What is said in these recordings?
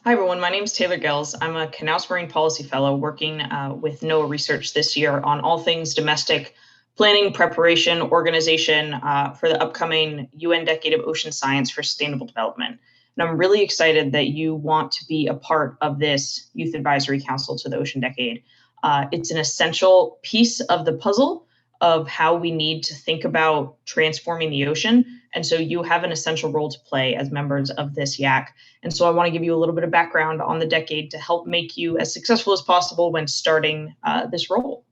Hi, everyone. My name is Taylor Goelz. I'm a Knauss Marine Policy Fellow working with NOAA Research this year on all things domestic planning, preparation, organization for the upcoming UN Decade of Ocean Science for Sustainable Development. And I'm really excited that you want to be a part of this Youth Advisory Council to the Ocean Decade. It's an essential piece of the puzzle of how we need to think about transforming the ocean. And so you have an essential role to play as members of this YAC. And so I want to give you a little bit of background on the decade to help make you as successful as possible when starting this role.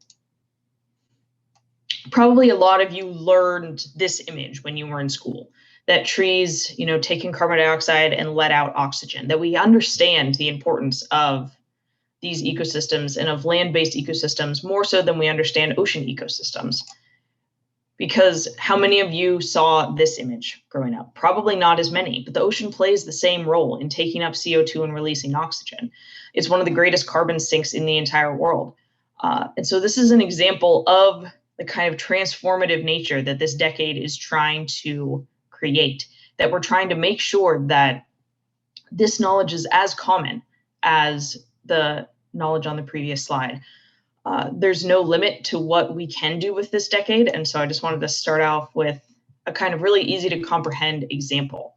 Probably a lot of you learned this image when you were in school, that trees, take in carbon dioxide and let out oxygen, that we understand the importance of these ecosystems and of land-based ecosystems more so than we understand ocean ecosystems. Because how many of you saw this image growing up? Probably not as many, but the ocean plays the same role in taking up CO2 and releasing oxygen. It's one of the greatest carbon sinks in the entire world. And so this is an example of the kind of transformative nature that this decade is trying to create, that we're trying to make sure that this knowledge is as common as the knowledge on the previous slide. There's no limit to what we can do with this decade. And so I just wanted to start off with a kind of really easy to comprehend example.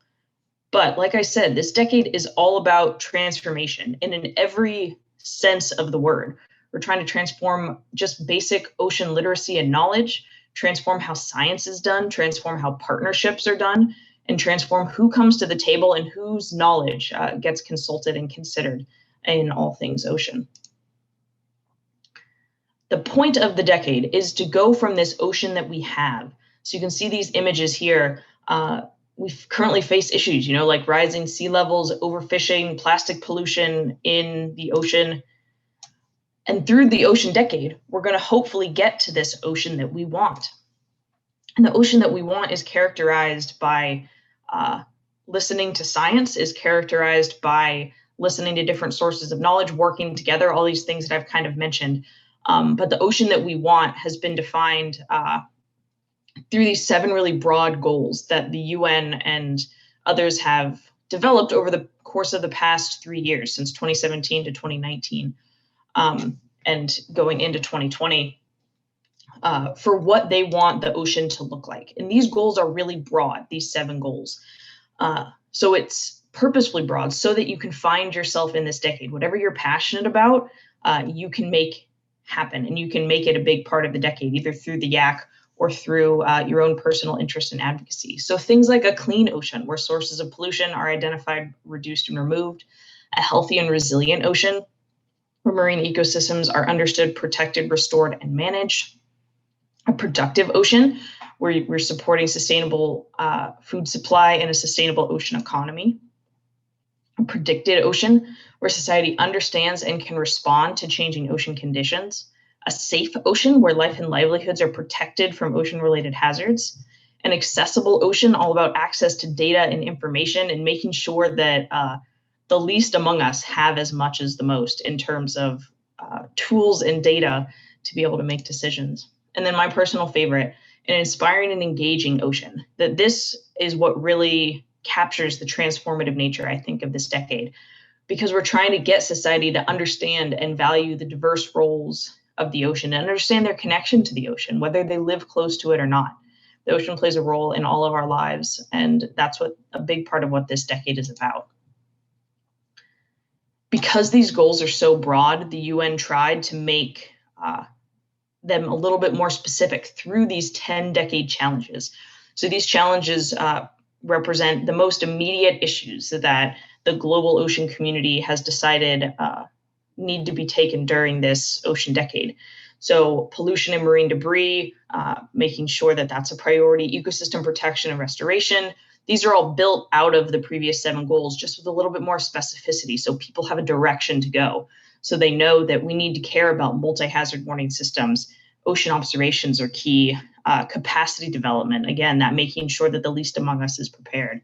But like I said, this decade is all about transformation, and in every sense of the word. We're trying to transform just basic ocean literacy and knowledge, transform how science is done, transform how partnerships are done, and transform who comes to the table and whose knowledge gets consulted and considered in all things ocean. The point of the decade is to go from this ocean that we have. So you can see these images here. We currently face issues, like rising sea levels, overfishing, plastic pollution in the ocean. And through the ocean decade, we're going to hopefully get to this ocean that we want. And the ocean that we want is characterized by listening to science, is characterized by listening to different sources of knowledge, working together, all these things that I've kind of mentioned. But the ocean that we want has been defined through these 7 really broad goals that the UN and others have developed over the course of the past 3 years, since 2017 to 2019, and going into 2020, for what they want the ocean to look like. And these goals are really broad, these 7 goals. So it's purposefully broad so that you can find yourself in this decade. Whatever you're passionate about, you can make happen, and you can make it a big part of the decade, either through the YAC or through your own personal interest and advocacy. So things like a clean ocean, where sources of pollution are identified, reduced, and removed; a healthy and resilient ocean, where marine ecosystems are understood, protected, restored, and managed; a productive ocean, where we're supporting sustainable food supply and a sustainable ocean economy; a predicted ocean, where society understands and can respond to changing ocean conditions; a safe ocean, where life and livelihoods are protected from ocean-related hazards; an accessible ocean, all about access to data and information and making sure that the least among us have as much as the most in terms of tools and data to be able to make decisions. And then my personal favorite, an inspiring and engaging ocean, that this is what really captures the transformative nature, I think, of this decade, because we're trying to get society to understand and value the diverse roles of the ocean and understand their connection to the ocean, whether they live close to it or not. The ocean plays a role in all of our lives, and that's what a big part of what this decade is about. Because these goals are so broad, the UN tried to make them a little bit more specific through these 10-decade challenges. So these challenges represent the most immediate issues that the global ocean community has decided need to be taken during this ocean decade. So pollution and marine debris, making sure that that's a priority; ecosystem protection and restoration. These are all built out of the previous 7 goals, just with a little bit more specificity, so people have a direction to go. So they know that we need to care about multi-hazard warning systems. Ocean observations are key. Capacity development, again, that making sure that the least among us is prepared.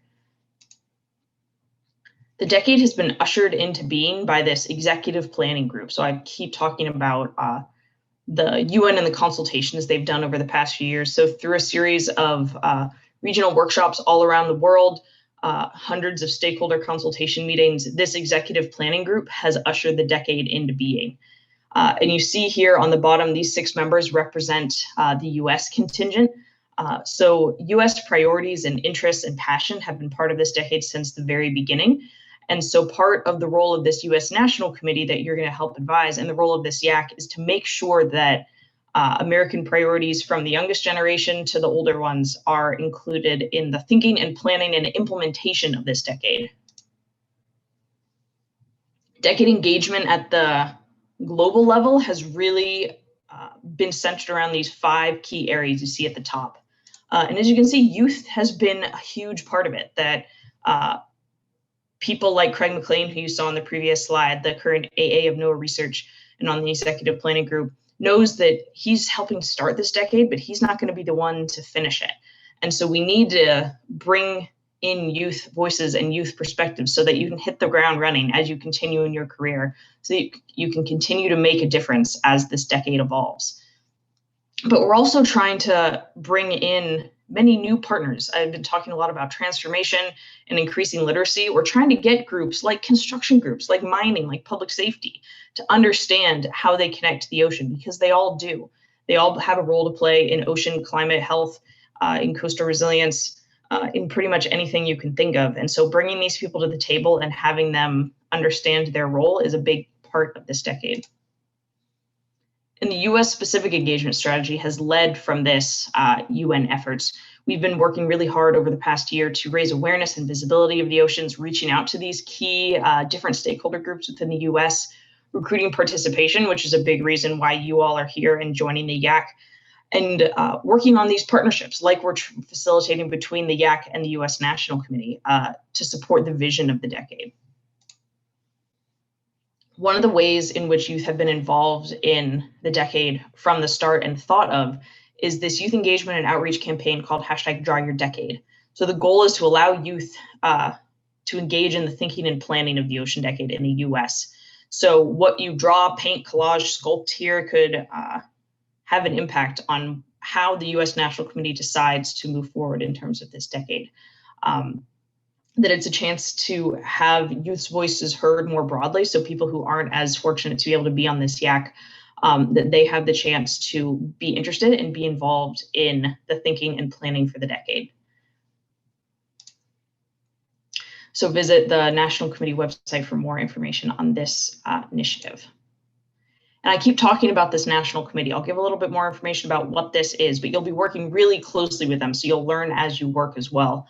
The decade has been ushered into being by this executive planning group. So I keep talking about the UN and the consultations they've done over the past few years. So through a series of regional workshops all around the world, hundreds of stakeholder consultation meetings, this executive planning group has ushered the decade into being. And you see here on the bottom, these 6 members represent the US contingent. So US priorities and interests and passion have been part of this decade since the very beginning. And so part of the role of this US National Committee that you're going to help advise, and the role of this YAC, is to make sure that American priorities from the youngest generation to the older ones are included in the thinking and planning and implementation of this decade. Decade engagement at the global level has really been centered around these 5 key areas you see at the top. And as you can see, youth has been a huge part of it, that people like Craig McLean, who you saw on the previous slide, the current AA of NOAA Research and on the executive planning group, knows that he's helping start this decade, but he's not going to be the one to finish it. And so we need to bring in youth voices and youth perspectives so that you can hit the ground running as you continue in your career, so that you can continue to make a difference as this decade evolves. But we're also trying to bring in many new partners. I've been talking a lot about transformation and increasing literacy. We're trying to get groups like construction groups, like mining, like public safety, to understand how they connect to the ocean, because they all do. They all have a role to play in ocean climate health, in coastal resilience, in pretty much anything you can think of. And so bringing these people to the table and having them understand their role is a big part of this decade. And the US specific engagement strategy has led from this UN efforts. We've been working really hard over the past year to raise awareness and visibility of the oceans, reaching out to these key different stakeholder groups within the US, recruiting participation, which is a big reason why you all are here and joining the YAC, and working on these partnerships like we're facilitating between the YAC and the US National Committee to support the vision of the decade. One of the ways in which youth have been involved in the decade from the start and thought of is this youth engagement and outreach campaign called #DrawYeurDecade. So the goal is to allow youth to engage in the thinking and planning of the ocean decade in the US. So what you draw, paint, collage, sculpt here could have an impact on how the US National Committee decides to move forward in terms of this decade. That it's a chance to have youth's voices heard more broadly, so people who aren't as fortunate to be able to be on this YAC, that they have the chance to be interested and be involved in the thinking and planning for the decade. So visit the National Committee website for more information on this initiative. And I keep talking about this National Committee. I'll give a little bit more information about what this is, but you'll be working really closely with them, so you'll learn as you work as well.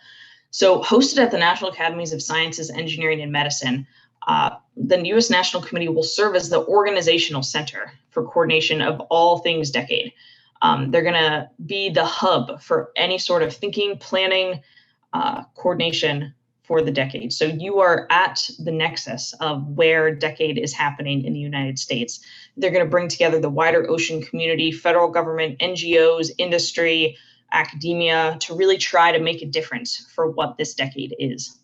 So hosted at the National Academies of Sciences, Engineering, and Medicine, the US National Committee will serve as the organizational center for coordination of all things decade. They're going to be the hub for any sort of thinking, planning, coordination for the decade. So you are at the nexus of where decade is happening in the United States. They're going to bring together the wider ocean community, federal government, NGOs, industry, academia, to really try to make a difference for what this decade is.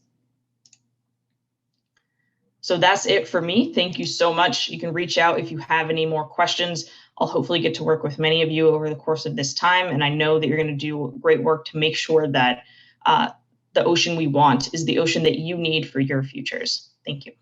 So that's it for me. Thank you so much. You can reach out if you have any more questions. I'll hopefully get to work with many of you over the course of this time, and I know that you're going to do great work to make sure that the ocean we want is the ocean that you need for your futures. Thank you.